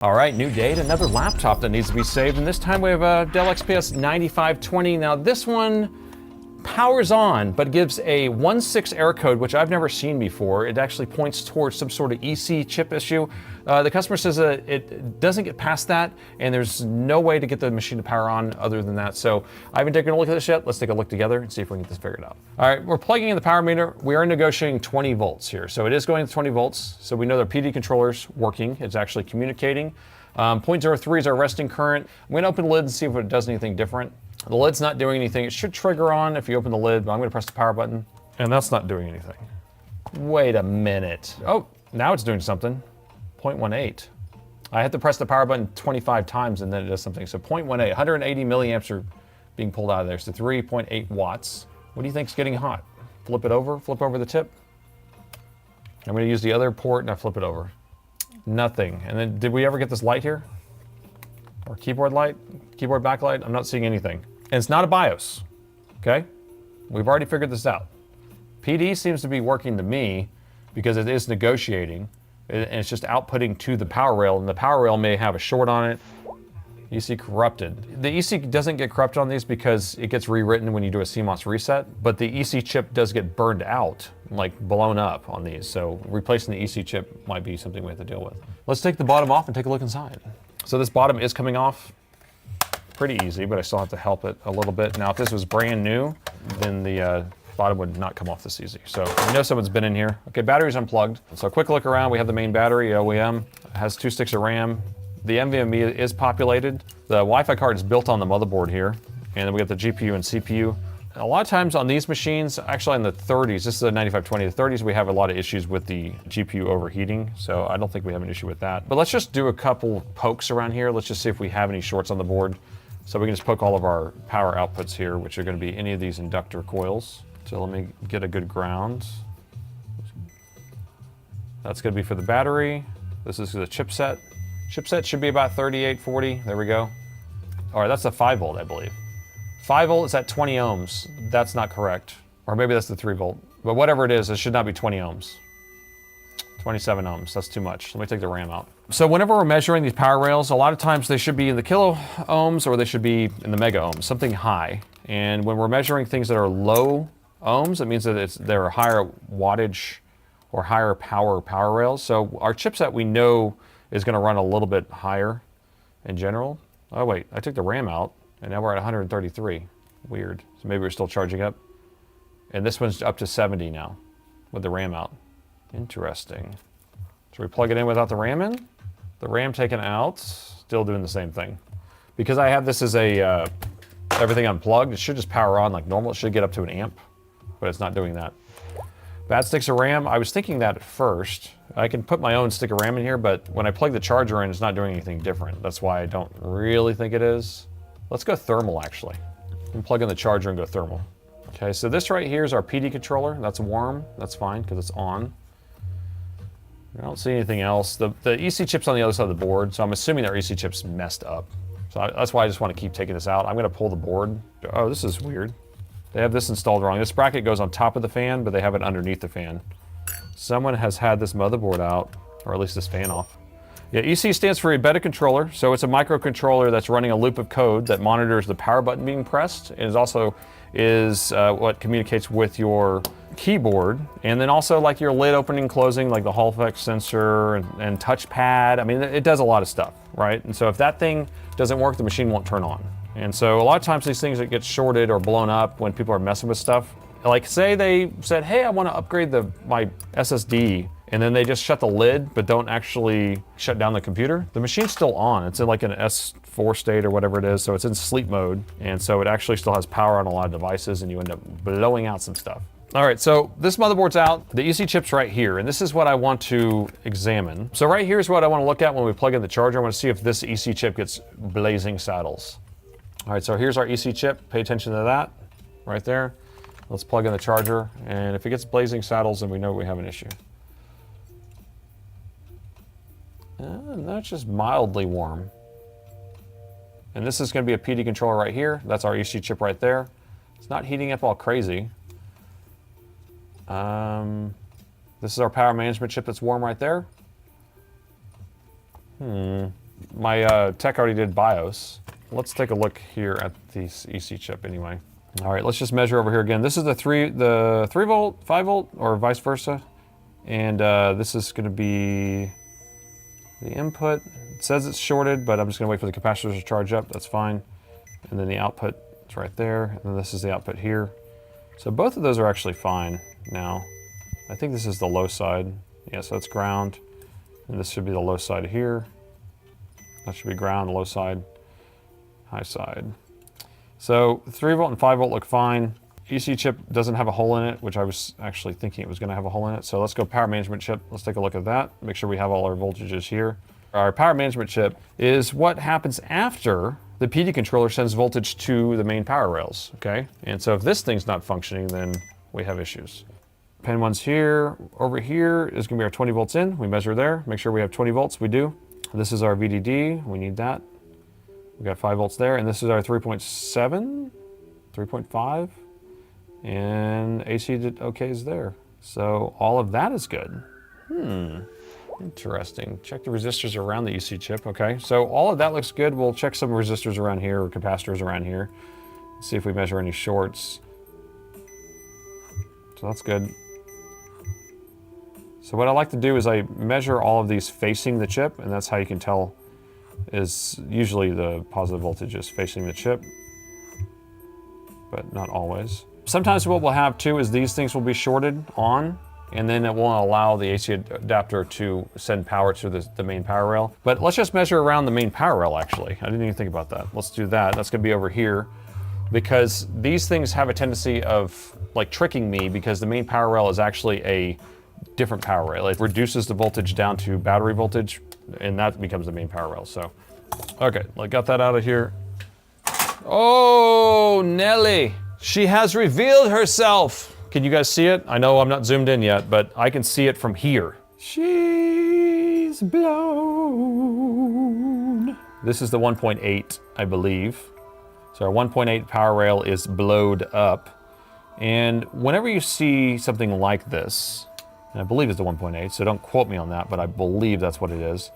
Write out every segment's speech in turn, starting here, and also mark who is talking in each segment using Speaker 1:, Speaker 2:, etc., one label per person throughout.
Speaker 1: All right, new date, another laptop that needs to be saved, and this time we have a Dell XPS 9520. Now this one powers on, but gives a 1.6 error code, which I've never seen before. It actually points towards some sort of EC chip issue. The customer says that it doesn't get past that, and there's no way to get the machine to power on other than that. So I haven't taken a look at this yet. Let's take a look together and see if we can get this figured out. All right, we're plugging in the power meter. We are negotiating 20 volts here. So it is going to 20 volts. So we know the PD controller's working. It's actually communicating. 0.03 is our resting current. I'm gonna open the lid and see if it does anything different. The lid's not doing anything. It should trigger on if you open the lid, but I'm gonna press the power button, and that's not doing anything. Wait a minute. Oh, now it's doing something. 0.18. I have to press the power button 25 times and then it does something. So 0.18, 180 milliamps are being pulled out of there. So 3.8 watts. What do you think's getting hot? Flip it over, flip over the tip. I'm gonna use the other port and I flip it over. Nothing. And then did we ever get this light here? Or keyboard light? Keyboard backlight? I'm not seeing anything. And it's not a BIOS, okay? We've already figured this out. PD seems to be working to me because it is negotiating and it's just outputting to the power rail, and the power rail may have a short on it. EC corrupted. The EC doesn't get corrupted on these because it gets rewritten when you do a CMOS reset, but the EC chip does get burned out, like blown up on these. So replacing the EC chip might be something we have to deal with. Let's take the bottom off and take a look inside. So this bottom is coming off pretty easy, but I still have to help it a little bit. Now, if this was brand new, then the bottom would not come off this easy. So we know someone's been in here. Okay, battery's unplugged. So a quick look around. We have the main battery, OEM. It has 2 sticks of RAM. The NVMe is populated. The Wi-Fi card is built on the motherboard here. And then we got the GPU and CPU. A lot of times on these machines, actually in the 30s, this is a 9520, the 30s, we have a lot of issues with the GPU overheating. So I don't think we have an issue with that. But let's just do a couple pokes around here. Let's just see if we have any shorts on the board. So we can just poke all of our power outputs here, which are gonna be any of these inductor coils. So let me get a good ground. That's gonna be for the battery. This is the chipset. Chipset should be about 3840, there we go. All right, that's a 5 volt, I believe. 5 volt is at 20 ohms. That's not correct. Or maybe that's the 3 volt. But whatever it is, it should not be 20 ohms. 27 ohms, that's too much. Let me take the RAM out. So whenever we're measuring these power rails, a lot of times they should be in the kilo ohms or they should be in the mega ohms, something high. And when we're measuring things that are low ohms, it means that they're higher wattage or higher power rails. So our chipset we know is gonna run a little bit higher in general. Oh wait, I took the RAM out and now we're at 133. Weird, so maybe we're still charging up. And this one's up to 70 now with the RAM out. Interesting. So we plug it in without the RAM in. The RAM taken out, still doing the same thing. Because I have this as a, everything unplugged, it should just power on like normal. It should get up to an amp, but it's not doing that. Bad sticks of RAM, I was thinking that at first. I can put my own stick of RAM in here, but when I plug the charger in, it's not doing anything different. That's why I don't really think it is. Let's go thermal, actually. We can plug in the charger and go thermal. Okay, so this right here is our PD controller. That's warm, that's fine, because it's on. I don't see anything else. The EC chip's on the other side of the board, so I'm assuming our EC chip's messed up. So that's why I just want to keep taking this out. I'm gonna pull the board. Oh, this is weird. They have this installed wrong. This bracket goes on top of the fan, but they have it underneath the fan. Someone has had this motherboard out, or at least this fan off. Yeah, EC stands for embedded controller. So it's a microcontroller that's running a loop of code that monitors the power button being pressed. And is also what communicates with your keyboard. And then also like your lid opening and closing, like the Hall effect sensor and touchpad. I mean, it does a lot of stuff, right? And so if that thing doesn't work, the machine won't turn on. And so a lot of times these things that get shorted or blown up when people are messing with stuff, like say they said, hey, I want to upgrade my SSD, and then they just shut the lid, but don't actually shut down the computer. The machine's still on. It's in like an S4 state or whatever it is, so it's in sleep mode. And so it actually still has power on a lot of devices, and you end up blowing out some stuff. All right, so this motherboard's out. The EC chip's right here, and this is what I want to examine. So right here is what I want to look at when we plug in the charger. I want to see if this EC chip gets blazing saddles. All right, so here's our EC chip. Pay attention to that right there. Let's plug in the charger, and if it gets blazing saddles, then we know we have an issue. That's just mildly warm. And this is gonna be a PD controller right here. That's our EC chip right there. It's not heating up all crazy. This is our power management chip that's warm right there. my tech already did BIOS. Let's take a look here at this EC chip anyway. All right, let's just measure over here again. This is the 3 volt, 5 volt, or vice versa. And this is gonna be the input. It says it's shorted, but I'm just gonna wait for the capacitors to charge up, that's fine. And then the output, it's right there. And then this is the output here. So both of those are actually fine now. I think this is the low side. Yeah, so that's ground. And this should be the low side here. That should be ground, low side, high side. So 3 volt and 5 volt look fine. EC chip doesn't have a hole in it, which I was actually thinking it was gonna have a hole in it. So let's go power management chip. Let's take a look at that. Make sure we have all our voltages here. Our power management chip is what happens after the PD controller sends voltage to the main power rails, okay? And so if this thing's not functioning, then we have issues. Pin 1's here. Over here is gonna be our 20 volts in. We measure there, make sure we have 20 volts, we do. This is our VDD, we need that. We got 5 volts there, and this is our 3.7, 3.5, and AC did okay is there. So all of that is good. Interesting. Check the resistors around the EC chip, okay. So all of that looks good. We'll check some resistors around here, or capacitors around here. See if we measure any shorts. So that's good. So what I like to do is I measure all of these facing the chip, and that's how you can tell is usually the positive voltage is facing the chip, but not always. Sometimes what we'll have too is these things will be shorted on, and then it won't allow the AC adapter to send power to the main power rail. But let's just measure around the main power rail actually. I didn't even think about that. Let's do that. That's gonna be over here, because these things have a tendency of like tricking me, because the main power rail is actually a different power rail. It reduces the voltage down to battery voltage, and that becomes the main power rail. So, okay, I got that out of here. Oh, Nelly, she has revealed herself. Can you guys see it? I know I'm not zoomed in yet, but I can see it from here. She's blown. This is the 1.8, I believe. So our 1.8 power rail is blowed up. And whenever you see something like this, and I believe it's the 1.8, so don't quote me on that, but I believe that's what it is.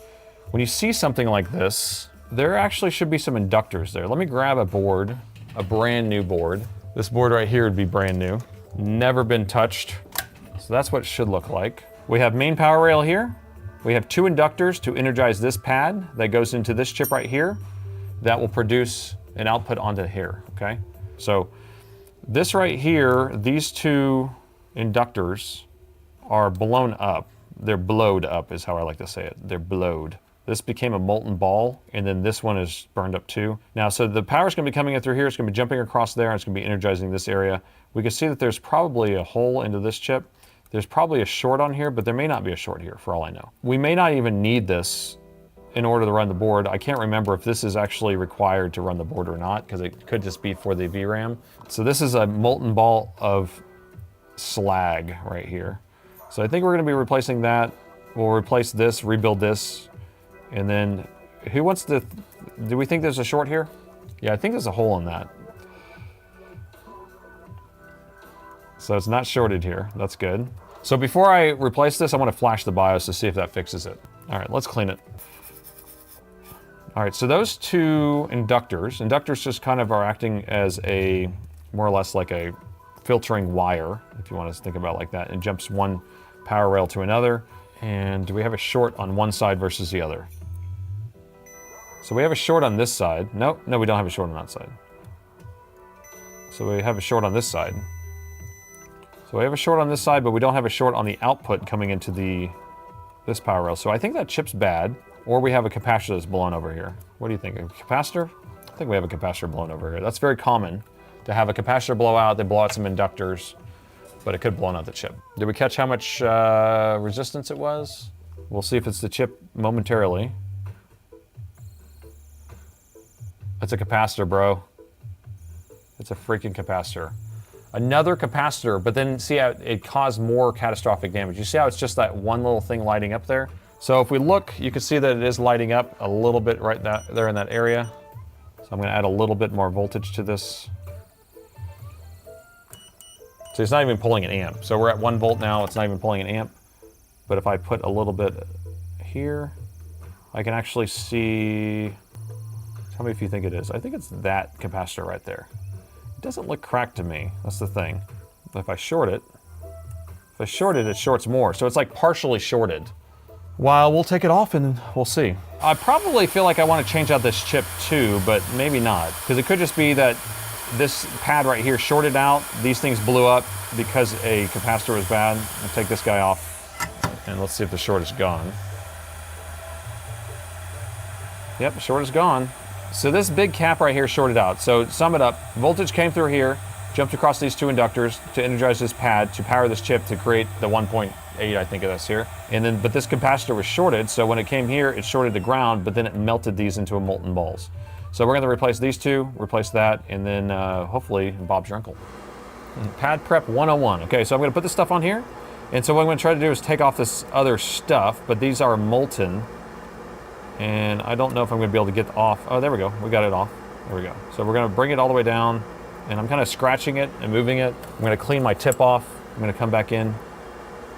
Speaker 1: When you see something like this, there actually should be some inductors there. Let me grab a board, a brand new board. This board right here would be brand new, never been touched. So that's what it should look like. We have main power rail here. We have 2 inductors to energize this pad that goes into this chip right here that will produce an output onto here, okay? So this right here, these 2 inductors are blown up. They're blowed up is how I like to say it. They're blowed. This became a molten ball, and then this one is burned up too. Now, so the power's gonna be coming in through here, it's gonna be jumping across there, and it's gonna be energizing this area. We can see that there's probably a hole into this chip. There's probably a short on here, but there may not be a short here for all I know. We may not even need this in order to run the board. I can't remember if this is actually required to run the board or not, because it could just be for the VRAM. So this is a molten ball of slag right here. So I think we're gonna be replacing that. We'll replace this, rebuild this, and then who wants to, do we think there's a short here? Yeah, I think there's a hole in that. So it's not shorted here, that's good. So before I replace this, I wanna flash the BIOS to see if that fixes it. All right, let's clean it. All right, so those 2 inductors just kind of are acting as a, more or less like a filtering wire, if you want to think about it like that. It jumps one power rail to another. And do we have a short on one side versus the other? So we have a short on this side. No, we don't have a short on that side. So we have a short on this side. So we have a short on this side, but we don't have a short on the output coming into this power rail. So I think that chip's bad, or we have a capacitor that's blown over here. What do you think, a capacitor? I think we have a capacitor blown over here. That's very common to have a capacitor blow out, they blow out some inductors, but it could have blown out the chip. Did we catch how much resistance it was? We'll see if it's the chip momentarily. It's a capacitor, bro. It's a freaking capacitor. Another capacitor, but then see how it caused more catastrophic damage. You see how it's just that one little thing lighting up there? So if we look, you can see that it is lighting up a little bit right there in that area. So I'm gonna add a little bit more voltage to this. So it's not even pulling an amp. So we're at 1 volt now, it's not even pulling an amp. But if I put a little bit here, I can actually see, tell me if you think it is. I think it's that capacitor right there. It doesn't look cracked to me, that's the thing. But if I short it, it shorts more. So it's like partially shorted. Well, we'll take it off and we'll see. I probably feel like I want to change out this chip too, but maybe not. Because it could just be that this pad right here shorted out, these things blew up because a capacitor was bad. I'll take this guy off and let's see if the short is gone. Yep, short is gone. So this big cap right here shorted out. So sum it up, voltage came through here, jumped across these two inductors to energize this pad to power this chip to create the 1.8, I think of this here. And then, but this capacitor was shorted, so when it came here, it shorted the ground, but then it melted these into molten balls. So we're gonna replace these two, replace that, and then hopefully Bob's your uncle. Pad prep 101. Okay, so I'm gonna put this stuff on here. And so what I'm gonna try to do is take off this other stuff, but these are molten. And I don't know if I'm gonna be able to get off. Oh, there we go, we got it off. There we go. So we're gonna bring it all the way down, and I'm kind of scratching it and moving it. I'm gonna clean my tip off. I'm gonna come back in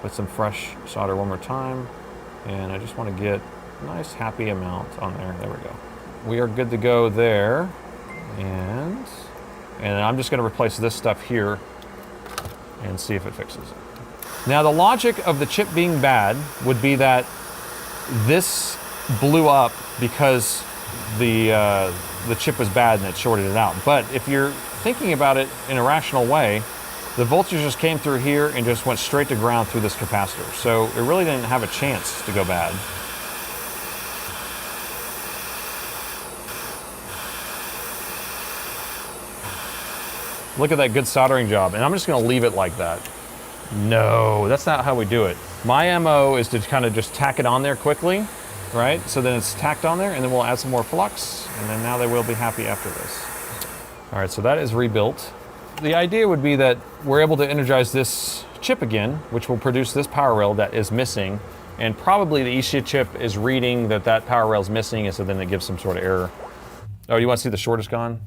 Speaker 1: with some fresh solder one more time. And I just wanna get a nice happy amount on there. There we go. We are good to go there. And I'm just gonna replace this stuff here and see if it fixes it. Now the logic of the chip being bad would be that this blew up because the chip was bad and it shorted it out. But if you're thinking about it in a rational way, the voltage just came through here and just went straight to ground through this capacitor. So it really didn't have a chance to go bad. Look at that good soldering job. And I'm just gonna leave it like that. No, that's not how we do it. My MO is to kind of just tack it on there quickly, right? So then it's tacked on there and then we'll add some more flux and then now they will be happy after this. All right, so that is rebuilt. The idea would be that we're able to energize this chip again, which will produce this power rail that is missing. And probably the EC chip is reading that that power rail is missing, and so then it gives some sort of error. Oh, you want to see the short is gone?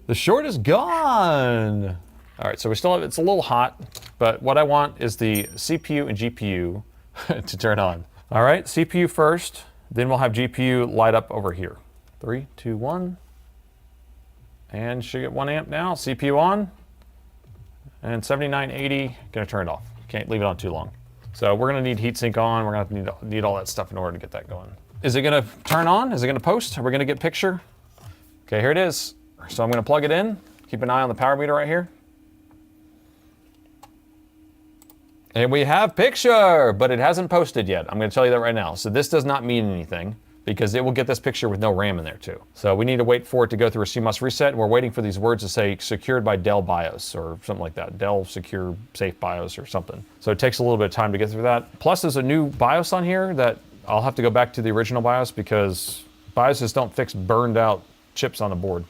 Speaker 1: The short is gone! All right, so we still have, it's a little hot, but what I want is the CPU and GPU to turn on. All right, CPU first, then we'll have GPU light up over here. 3, 2, 1. And should get 1 amp now, CPU on. And 7980, gonna turn it off. Can't leave it on too long. So we're gonna need heatsink on, we're gonna need all that stuff in order to get that going. Is it gonna turn on? Is it gonna post? Are we gonna get picture? Okay, here it is. So I'm gonna plug it in. Keep an eye on the power meter right here. And we have picture, but it hasn't posted yet. I'm gonna tell you that right now. So this does not mean anything because it will get this picture with no RAM in there too. So we need to wait for it to go through a CMOS reset, and we're waiting for these words to say secured by Dell BIOS or something like that. Dell Secure Safe BIOS or something. So it takes a little bit of time to get through that. Plus there's a new BIOS on here that I'll have to go back to the original BIOS because BIOSes don't fix burned out chips on the board.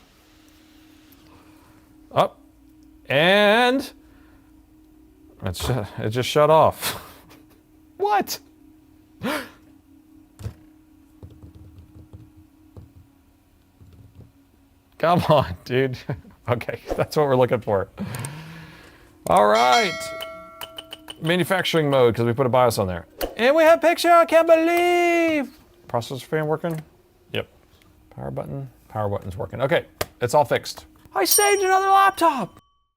Speaker 1: Up, and it just shut off. What? Come on, dude. Okay, that's what we're looking for. All right. Manufacturing mode, because we put a BIOS on there. And we have picture, I can't believe. Processor fan working? Yep. Power button's working. Okay, it's all fixed. I saved another laptop.